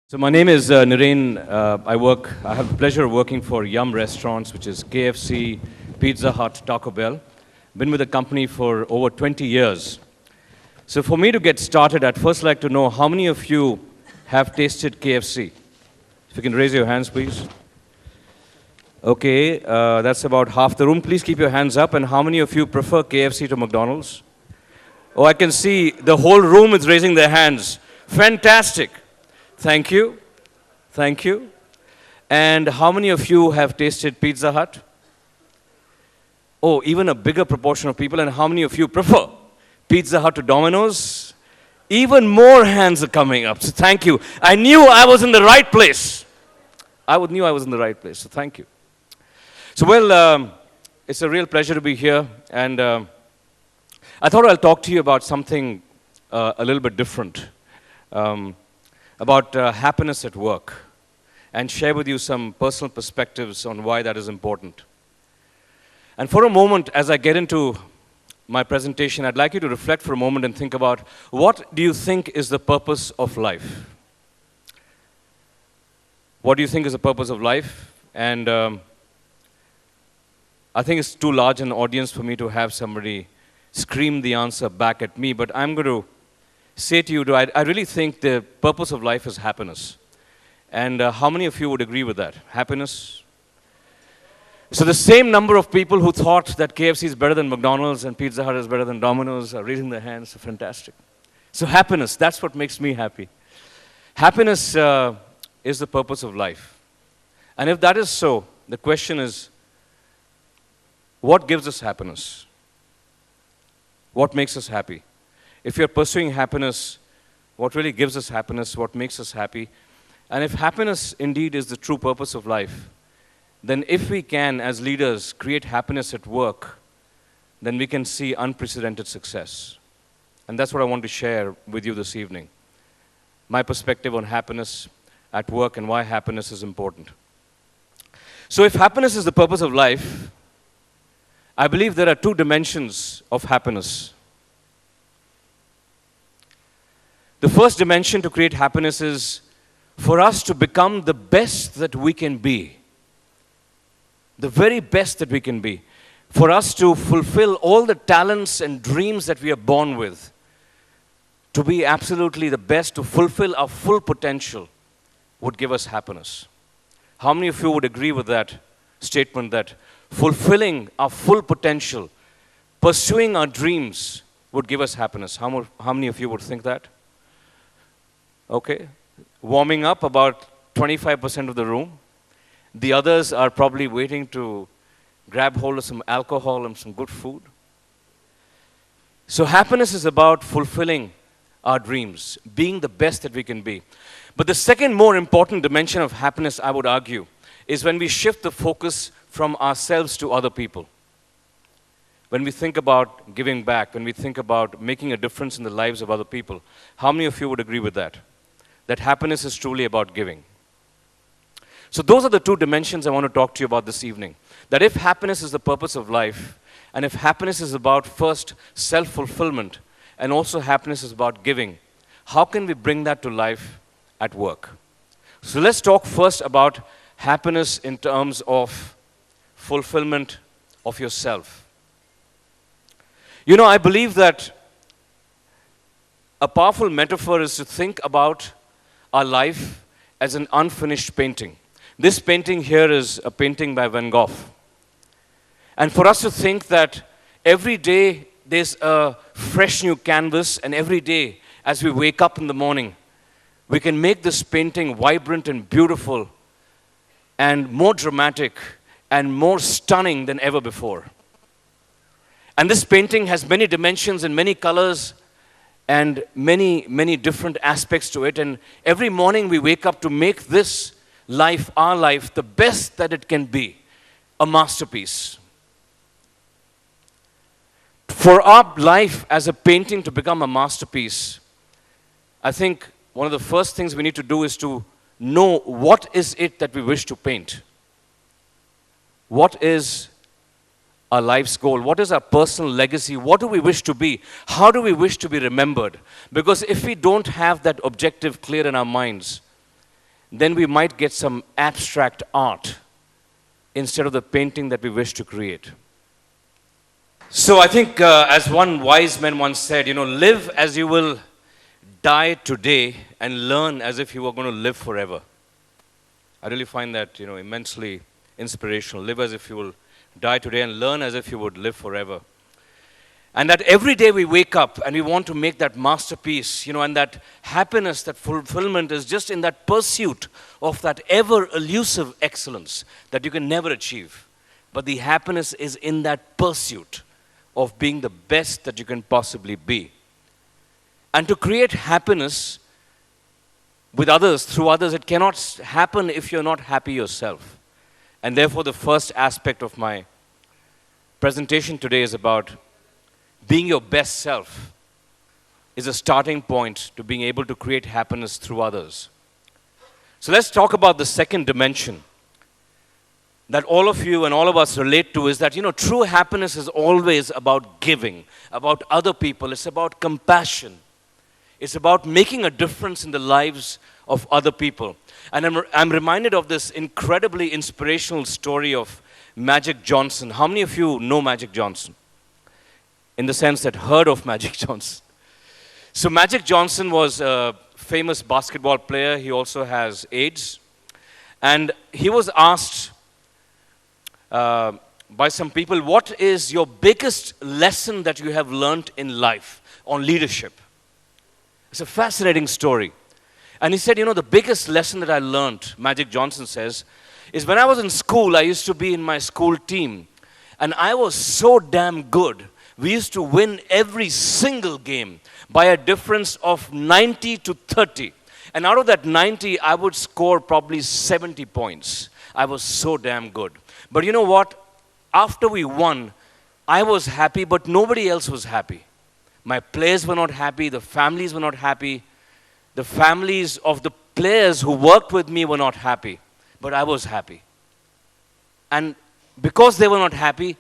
So my name is Niren. I have the pleasure of working for Yum Restaurants, which is KFC, Pizza Hut, Taco Bell. Been with the company for over 20 years. So for me to get started, I'd first like to know how many of you have tasted KFC? If you can raise your hands, please. Okay, that's about half the room. Please keep your hands up. And how many of you prefer KFC to McDonald's? Oh, I can see the whole room is raising their hands. Fantastic. Thank you. Thank you. And how many of you have tasted Pizza Hut? Oh, even a bigger proportion of people. And how many of you prefer Pizza Hut to Domino's? Even more hands are coming up. So thank you. I knew I was in the right place. Knew I was in the right place. So thank you. So it's a real pleasure to be here. And I thought I'll talk to you about something a little bit different. About happiness at work and share with you some personal perspectives on why that is important. And for a moment, as I get into my presentation, I'd like you to reflect for a moment and think about what do you think is the purpose of life? What do you think is the purpose of life? And I think it's too large an audience for me to have somebody scream the answer back at me, but I'm going to say to you, I really think the purpose of life is happiness. And how many of you would agree with that? Happiness? So the same number of people who thought that KFC is better than McDonald's and Pizza Hut is better than Domino's are raising their hands. So fantastic. So happiness, that's what makes me happy. Happiness is the purpose of life. And if that is so, the question is, what gives us happiness? What makes us happy? If you're pursuing happiness, what really gives us happiness, what makes us happy? And if happiness indeed is the true purpose of life, then if we can, as leaders, create happiness at work, then we can see unprecedented success. And that's what I want to share with you this evening. My perspective on happiness at work and why happiness is important. So if happiness is the purpose of life, I believe there are two dimensions of happiness. The first dimension to create happiness is for us to become the best that we can be. The very best that we can be. For us to fulfill all the talents and dreams that we are born with. To be absolutely the best, to fulfill our full potential would give us happiness. How many of you would agree with that statement that fulfilling our full potential, pursuing our dreams would give us happiness? How many of you would think that? Okay, warming up about 25% of the room. The others are probably waiting to grab hold of some alcohol and some good food. So happiness is about fulfilling our dreams, being the best that we can be. But the second more important dimension of happiness, I would argue, is when we shift the focus from ourselves to other people. When we think about giving back, when we think about making a difference in the lives of other people, how many of you would agree with that? That happiness is truly about giving. So those are the two dimensions I want to talk to you about this evening. That if happiness is the purpose of life, and if happiness is about first self-fulfillment, and also happiness is about giving, how can we bring that to life at work? So let's talk first about happiness in terms of fulfillment of yourself. You know, I believe that a powerful metaphor is to think about our life as an unfinished painting. This painting here is a painting by Van Gogh. And for us to think that every day there's a fresh new canvas, and every day as we wake up in the morning, we can make this painting vibrant and beautiful and more dramatic and more stunning than ever before. And this painting has many dimensions and many colors and many, many different aspects to it. And every morning we wake up to make this life, our life, the best that it can be, a masterpiece. For our life as a painting to become a masterpiece, I think one of the first things we need to do is to know what is it that we wish to paint. What is our life's goal? What is our personal legacy? What do we wish to be? How do we wish to be remembered? Because if we don't have that objective clear in our minds, then we might get some abstract art instead of the painting that we wish to create. So I think, as one wise man once said, live as you will die today and learn as if you were going to live forever. I really find that, immensely inspirational. Live as if you will die today and learn as if you would live forever. And that every day we wake up and we want to make that masterpiece, and that happiness, that fulfillment is just in that pursuit of that ever elusive excellence that you can never achieve. But the happiness is in that pursuit of being the best that you can possibly be. And to create happiness with others, through others, it cannot happen if you're not happy yourself. And therefore, the first aspect of my presentation today is about being your best self is a starting point to being able to create happiness through others. So let's talk about the second dimension that all of you and all of us relate to, is that, true happiness is always about giving, about other people. It's about compassion. It's about making a difference in the lives of other people. And I'm reminded of this incredibly inspirational story of Magic Johnson. How many of you know Magic Johnson? In the sense that heard of Magic Johnson. So Magic Johnson was a famous basketball player. He also has AIDS. And he was asked by some people, what is your biggest lesson that you have learned in life on leadership? It's a fascinating story. And he said, the biggest lesson that I learned, Magic Johnson says, is when I was in school, I used to be in my school team. And I was so damn good. We used to win every single game by a difference of 90 to 30. And out of that 90, I would score probably 70 points. I was so damn good. But you know what? After we won, I was happy, but nobody else was happy. My players were not happy. The families were not happy. The families of the players who worked with me were not happy. But I was happy. And because they were not happy,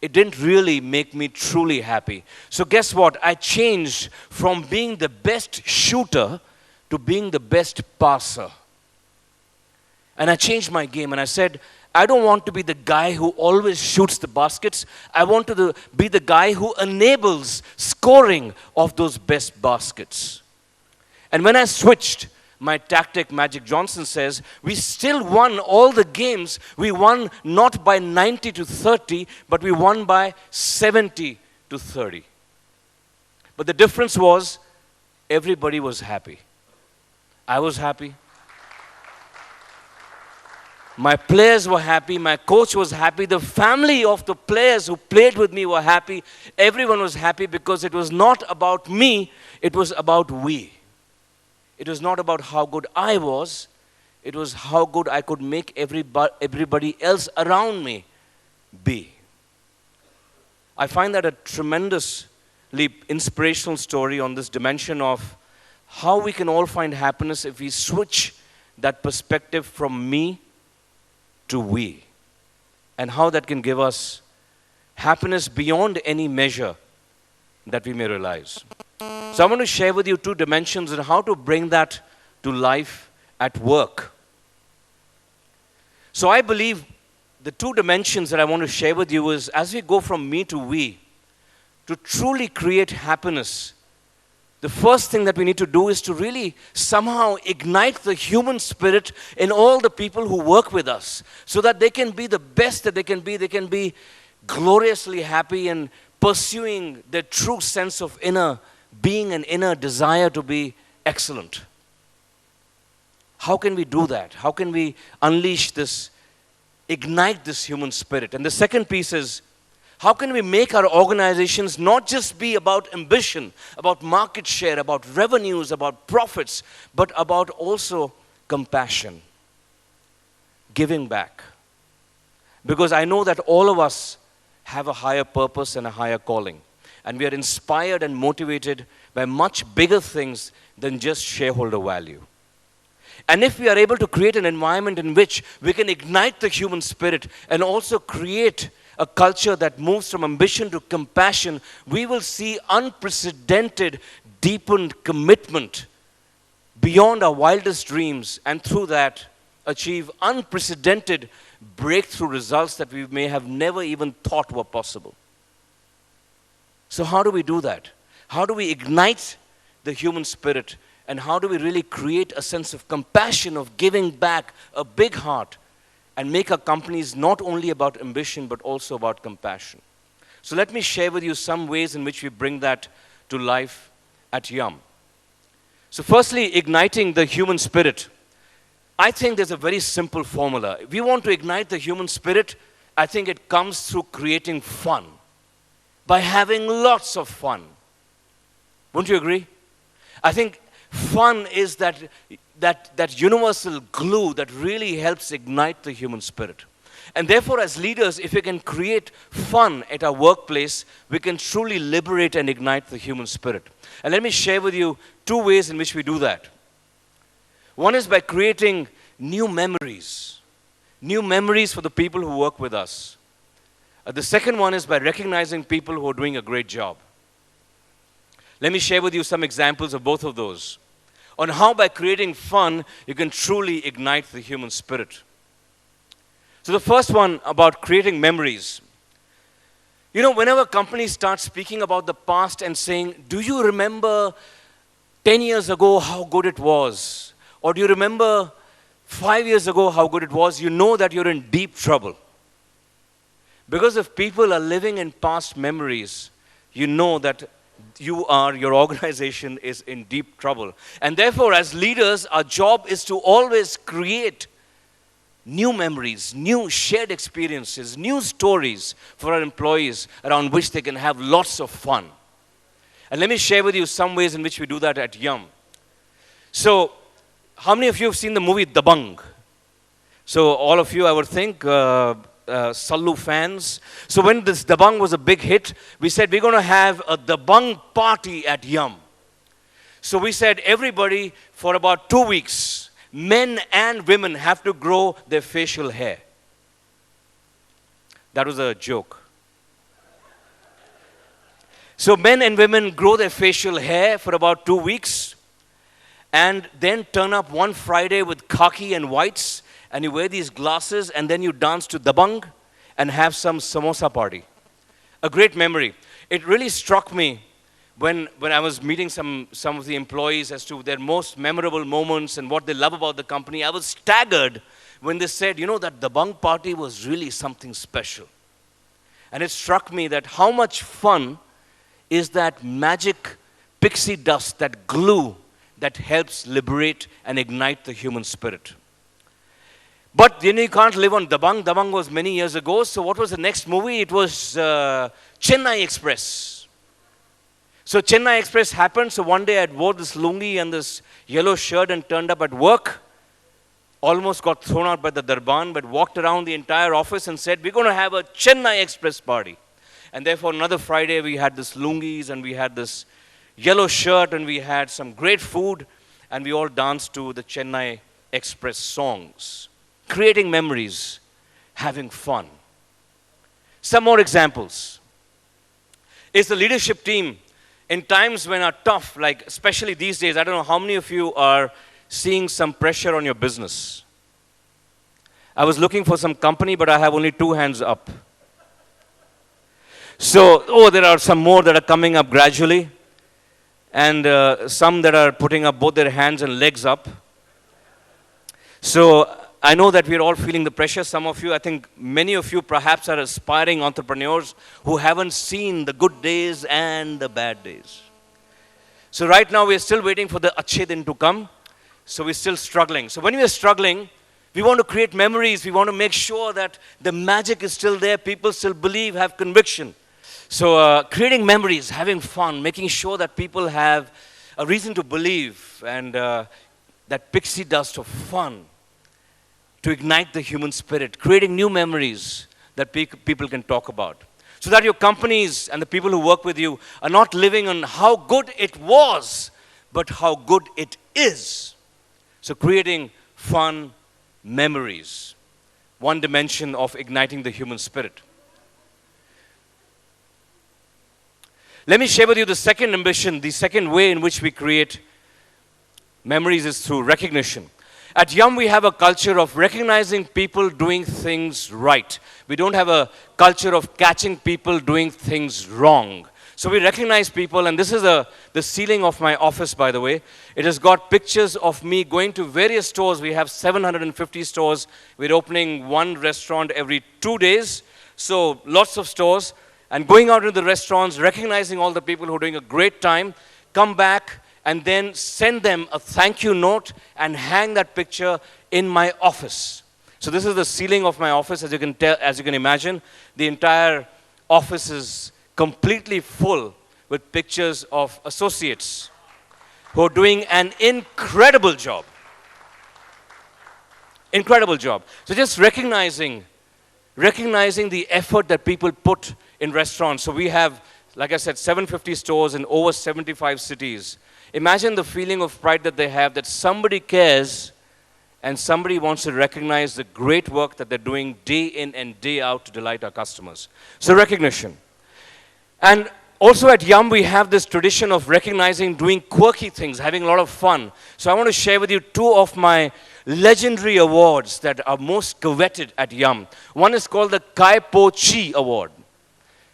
it didn't really make me truly happy. So guess what? I changed from being the best shooter to being the best passer. And I changed my game and I said, I don't want to be the guy who always shoots the baskets. I want to be the guy who enables scoring of those best baskets. And when I switched my tactic, Magic Johnson says, we still won all the games. We won not by 90 to 30, but we won by 70 to 30. But the difference was, everybody was happy. I was happy. My players were happy. My coach was happy. The family of the players who played with me were happy. Everyone was happy because it was not about me. It was about we. It was not about how good I was. It was how good I could make everybody else around me be. I find that a tremendously inspirational story on this dimension of how we can all find happiness if we switch that perspective from me to we. And how that can give us happiness beyond any measure that we may realize. So I want to share with you two dimensions on how to bring that to life at work. So I believe the two dimensions that I want to share with you is, as we go from me to we, to truly create happiness, the first thing that we need to do is to really somehow ignite the human spirit in all the people who work with us so that they can be the best that they can be. They can be gloriously happy and pursuing their true sense of inner being and inner desire to be excellent. How can we do that? How can we unleash this, ignite this human spirit? And the second piece is, how can we make our organizations not just be about ambition, about market share, about revenues, about profits, but about also compassion, giving back? Because I know that all of us have a higher purpose and a higher calling. And we are inspired and motivated by much bigger things than just shareholder value. And if we are able to create an environment in which we can ignite the human spirit and also create a culture that moves from ambition to compassion, we will see unprecedented, deepened commitment beyond our wildest dreams, and through that, achieve unprecedented breakthrough results that we may have never even thought were possible. So how do we do that? How do we ignite the human spirit? And how do we really create a sense of compassion, of giving back, a big heart, and make our companies not only about ambition, but also about compassion? So let me share with you some ways in which we bring that to life at Yum. So firstly, igniting the human spirit. I think there's a very simple formula. If we want to ignite the human spirit, I think it comes through creating fun, by having lots of fun. Wouldn't you agree? I think fun is that universal glue that really helps ignite the human spirit. And therefore, as leaders, if we can create fun at our workplace, we can truly liberate and ignite the human spirit. And let me share with you 2 ways in which we do that. One is by creating new memories for the people who work with us. The second one is by recognizing people who are doing a great job. Let me share with you some examples of both of those, on how by creating fun, you can truly ignite the human spirit. So the first one about creating memories. You know, whenever companies start speaking about the past and saying, do you remember 10 years ago how good it was? Or do you remember 5 years ago how good it was? You know that you're in deep trouble. Because if people are living in past memories, you know that your organization is in deep trouble. And therefore, as leaders, our job is to always create new memories, new shared experiences, new stories for our employees around which they can have lots of fun. And let me share with you some ways in which we do that at Yum. So, how many of you have seen the movie Dabangg? So, all of you, I would think, Sallu fans. So, when this Dabangg was a big hit, we said we're going to have a Dabangg party at Yum. So, we said everybody for about 2 weeks, men and women have to grow their facial hair. That was a joke. So men and women grow their facial hair for about 2 weeks and then turn up one Friday with khaki and whites, and you wear these glasses, and then you dance to Dabangg and have some samosa party. A great memory. It really struck me when I was meeting some of the employees as to their most memorable moments and what they love about the company. I was staggered when they said, you know, that Dabangg party was really something special. And it struck me that how much fun is that magic pixie dust, that glue that helps liberate and ignite the human spirit. But you know, you can't live on Dabangg. Dabangg was many years ago. So what was the next movie? It was Chennai Express. So Chennai Express happened. So one day I wore this lungi and this yellow shirt and turned up at work. Almost got thrown out by the Darban, but walked around the entire office and said, we're going to have a Chennai Express party. And therefore, another Friday, we had this lungis and we had this yellow shirt and we had some great food and we all danced to the Chennai Express songs. Creating memories, having fun. Some more examples. Is the leadership team in times when are tough, like especially these days, I don't know how many of you are seeing some pressure on your business. I was looking for some company, but I have only 2 hands up. So, there are some more that are coming up gradually, and some that are putting up both their hands and legs up. So, I know that we're all feeling the pressure. Some of you, I think many of you perhaps are aspiring entrepreneurs who haven't seen the good days and the bad days. So, right now we're still waiting for the Achhe Din to come. So, we're still struggling. So, when we are struggling, we want to create memories. We want to make sure that the magic is still there. People still believe, have conviction. So creating memories, having fun, making sure that people have a reason to believe, and that pixie dust of fun to ignite the human spirit. Creating new memories that people can talk about. So that your companies and the people who work with you are not living on how good it was, but how good it is. So creating fun memories. One dimension of igniting the human spirit. Let me share with you the second ambition, the second way in which we create memories is through recognition. At Yum, we have a culture of recognizing people doing things right. We don't have a culture of catching people doing things wrong. So we recognize people, and this is the ceiling of my office, by the way. It has got pictures of me going to various stores. We have 750 stores. We're opening one restaurant every 2 days, so lots of stores. And going out into the restaurants, recognizing all the people who are doing a great time, come back, and then send them a thank you note and hang that picture in my office. So this is the ceiling of my office. As you can imagine, the entire office is completely full with pictures of associates who are doing an incredible job. Incredible job. So just recognizing the effort that people put in restaurants. So we have, like I said, 750 stores in over 75 cities. Imagine the feeling of pride that they have, that somebody cares and somebody wants to recognize the great work that they're doing day in and day out to delight our customers. So recognition. And also at Yum, we have this tradition of recognizing doing quirky things, having a lot of fun. So I want to share with you two of my legendary awards that are most coveted at Yum. One is called the Kai Po Chi Award.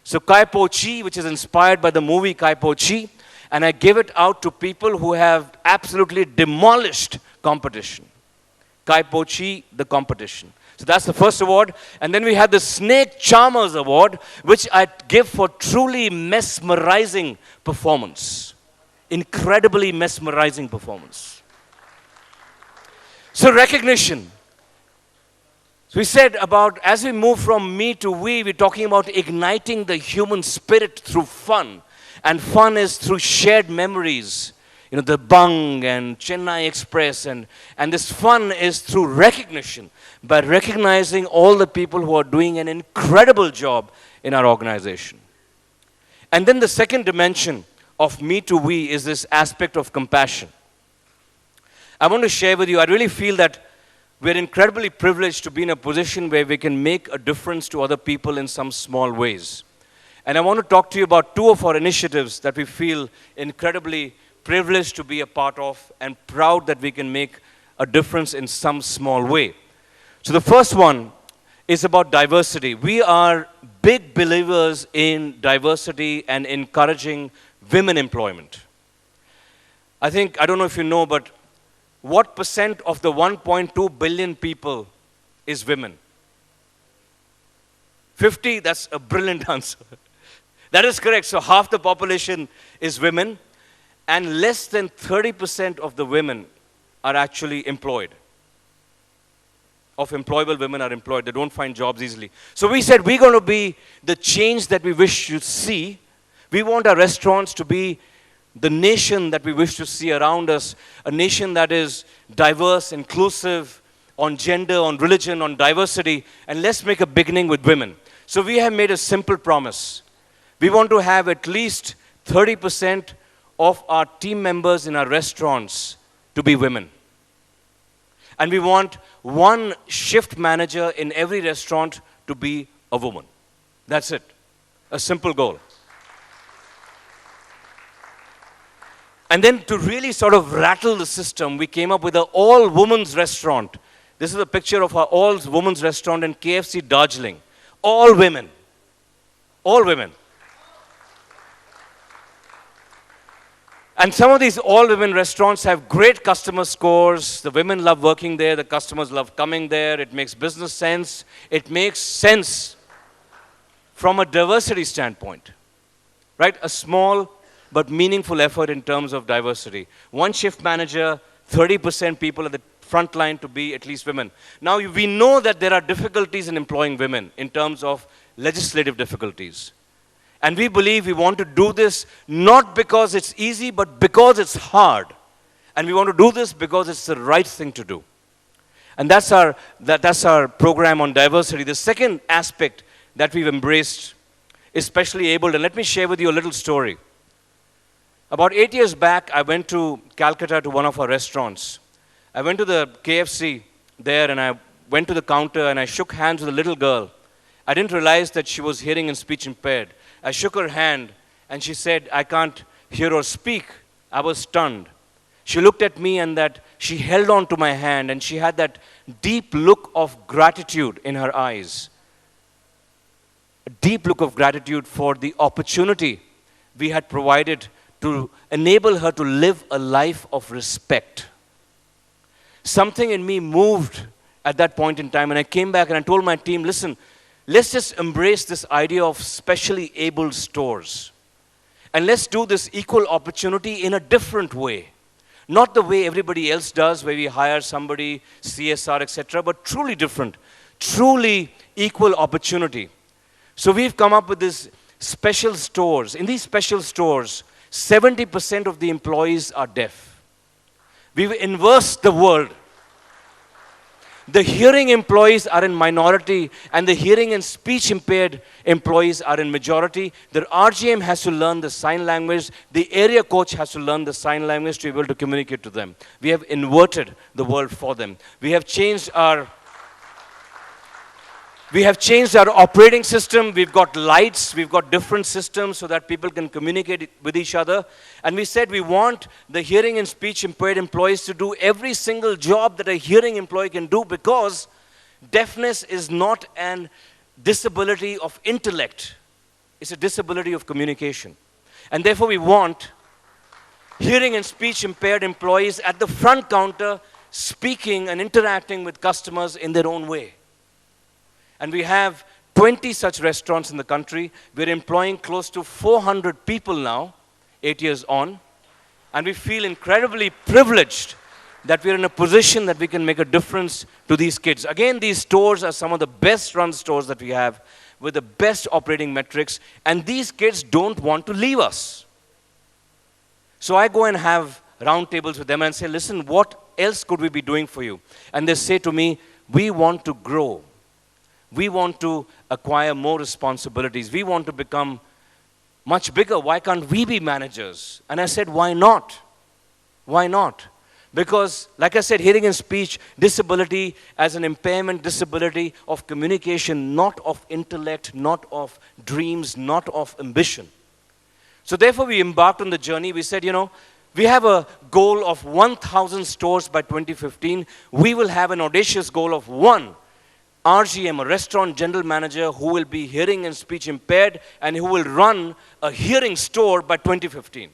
So Kai Po Chi, which is inspired by the movie Kai Po Chi, and I give it out to people who have absolutely demolished competition. Kai Po Chi, the competition. So that's the first award. And then we have the Snake Charmers Award, which I give for truly mesmerizing performance. Incredibly mesmerizing performance. So recognition. So we said about, as we move from me to we, we're talking about igniting the human spirit through fun. And fun is through shared memories. You know, the Bung and Chennai Express. And this fun is through recognition. By recognizing all the people who are doing an incredible job in our organization. And then the second dimension of me to we is this aspect of compassion. I want to share with you, I really feel that we're incredibly privileged to be in a position where we can make a difference to other people in some small ways. And I want to talk to you about two of our initiatives that we feel incredibly privileged to be a part of and proud that we can make a difference in some small way. So the first one is about diversity. We are big believers in diversity and encouraging women employment. I don't know if you know, but what percent of the 1.2 billion people is women? 50? That's a brilliant answer. That is correct. So half the population is women, and less than 30% of the women are actually employed. Of employable women are employed. They don't find jobs easily. So we said we're going to be the change that we wish to see. We want our restaurants to be the nation that we wish to see around us, a nation that is diverse, inclusive, on gender, on religion, on diversity, and let's make a beginning with women. So we have made a simple promise. We want to have at least 30% of our team members in our restaurants to be women. And we want one shift manager in every restaurant to be a woman. That's it. A simple goal. And then to really sort of rattle the system, we came up with an all-women's restaurant. This is a picture of our all-women's restaurant in KFC Darjeeling. All women. All women. And some of these all-women restaurants have great customer scores. The women love working there. The customers love coming there. It makes business sense. It makes sense from a diversity standpoint. Right? A small but meaningful effort in terms of diversity. One shift manager, 30% people at the front line to be at least women. Now, we know that there are difficulties in employing women in terms of legislative difficulties. And we believe we want to do this not because it's easy, but because it's hard. And we want to do this because it's the right thing to do. And that's our program on diversity. The second aspect that we've embraced is specially abled. And let me share with you a little story. About 8 years back, I went to Calcutta to one of our restaurants. I went to the KFC there, and I went to the counter, and I shook hands with a little girl. I didn't realize that she was hearing and speech impaired. I shook her hand, and she said, "I can't hear or speak." I was stunned. She looked at me and that she held on to my hand and she had that deep look of gratitude in her eyes. A deep look of gratitude for the opportunity we had provided to enable her to live a life of respect. Something in me moved at that point in time, and I came back and I told my team, listen, let's just embrace this idea of specially abled stores. And let's do this equal opportunity in a different way. Not the way everybody else does, where we hire somebody, CSR, etc., but truly different, truly equal opportunity. So we've come up with these special stores. In these special stores, 70% of the employees are deaf. We've inversed the world. The hearing employees are in minority and the hearing and speech impaired employees are in majority. The RGM has to learn the sign language. The area coach has to learn the sign language to be able to communicate to them. We have inverted the world for them. We have changed our operating system. We've got lights. We've got different systems so that people can communicate with each other. And we said we want the hearing and speech impaired employees to do every single job that a hearing employee can do, because deafness is not a disability of intellect. It's a disability of communication. And therefore we want hearing and speech impaired employees at the front counter speaking and interacting with customers in their own way. And we have 20 such restaurants in the country. We're employing close to 400 people now, 8 years on. And we feel incredibly privileged that we're in a position that we can make a difference to these kids. Again, these stores are some of the best run stores that we have with the best operating metrics. And these kids don't want to leave us. So I go and have roundtables with them and say, listen, what else could we be doing for you? And they say to me, we want to grow. We want to acquire more responsibilities. We want to become much bigger. Why can't we be managers? And I said, why not? Why not? Because, like I said, hearing and speech disability as an impairment, disability of communication, not of intellect, not of dreams, not of ambition. So therefore, we embarked on the journey. We said, we have a goal of 1,000 stores by 2015. We will have an audacious goal of one RGM, a restaurant general manager who will be hearing and speech impaired and who will run a hearing store by 2015.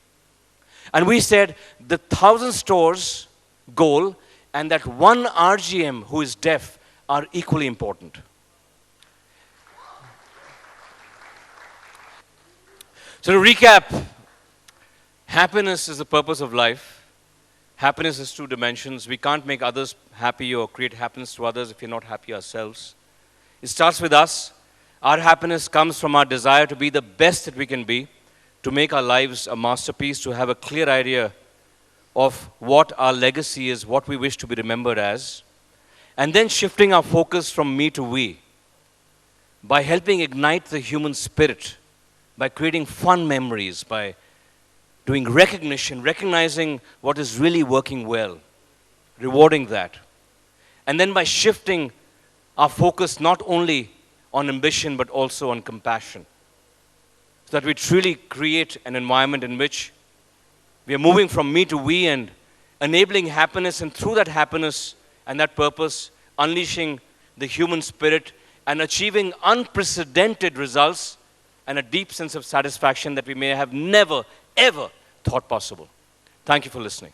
And we said the 1,000 stores goal and that one RGM who is deaf are equally important. So to recap, happiness is the purpose of life. Happiness is two dimensions. We can't make others happy or create happiness to others if we're not happy ourselves. It starts with us. Our happiness comes from our desire to be the best that we can be, to make our lives a masterpiece, to have a clear idea of what our legacy is, what we wish to be remembered as, and then shifting our focus from me to we by helping ignite the human spirit, by creating fun memories, by doing recognition, recognizing what is really working well, rewarding that. And then by shifting our focus not only on ambition but also on compassion, so that we truly create an environment in which we are moving from me to we and enabling happiness, and through that happiness and that purpose, unleashing the human spirit and achieving unprecedented results and a deep sense of satisfaction that we may have never, ever thought possible. Thank you for listening.